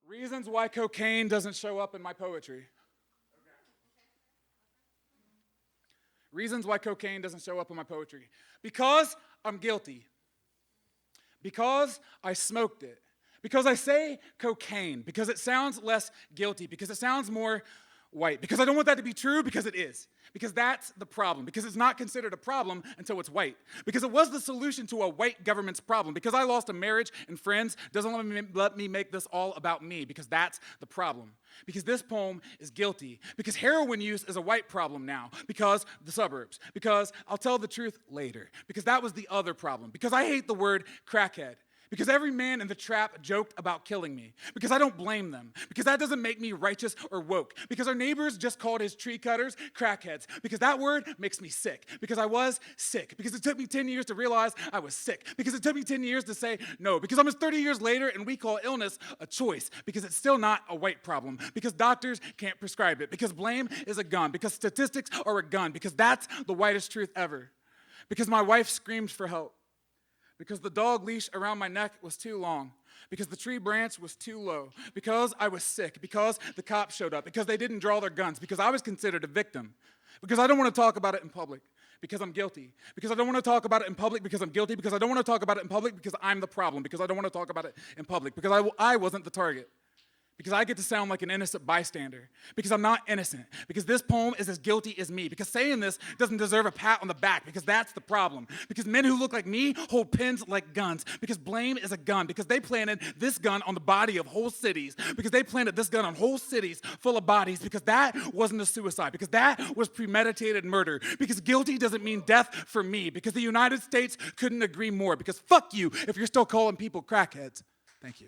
Reasons why cocaine doesn't show up in my poetry. Reasons why cocaine doesn't show up in my poetry. Because I'm guilty. Because I smoked it. Because I say cocaine. Because it sounds less guilty. Because it sounds more white. Because I don't want that to be true, because it is. Because that's the problem. Because it's not considered a problem until it's white. Because it was the solution to a white government's problem. Because I lost a marriage and friends doesn't let me make this all about me. Because that's the problem. Because this poem is guilty. Because heroin use is a white problem now. Because the suburbs. Because I'll tell the truth later. Because that was the other problem. Because I hate the word crackhead. Because every man in the trap joked about killing me. Because I don't blame them. Because that doesn't make me righteous or woke. Because our neighbors just called his tree cutters crackheads. Because that word makes me sick. Because I was sick. Because it took me 10 years to realize I was sick. Because it took me 10 years to say no. Because almost 30 years later, and we call illness a choice. Because it's still not a white problem. Because doctors can't prescribe it. Because blame is a gun. Because statistics are a gun. Because that's the whitest truth ever. Because my wife screamed for help. Because the dog leash around my neck was too long. Because the tree branch was too low. Because I was sick. Because the cops showed up. Because they didn't draw their guns. Because I was considered a victim. Because I don't want to talk about it in public. Because I'm guilty. Because I don't want to talk about it in public because I'm guilty. Because I don't want to talk about it in public because I'm the problem. Because I don't want to talk about it in public. Because I wasn't the target. Because I get to sound like an innocent bystander. Because I'm not innocent. Because this poem is as guilty as me. Because saying this doesn't deserve a pat on the back. Because that's the problem. Because men who look like me hold pens like guns. Because blame is a gun. Because they planted this gun on the body of whole cities. Because they planted this gun on whole cities full of bodies. Because that wasn't a suicide. Because that was premeditated murder. Because guilty doesn't mean death for me. Because the United States couldn't agree more. Because fuck you if you're still calling people crackheads. Thank you.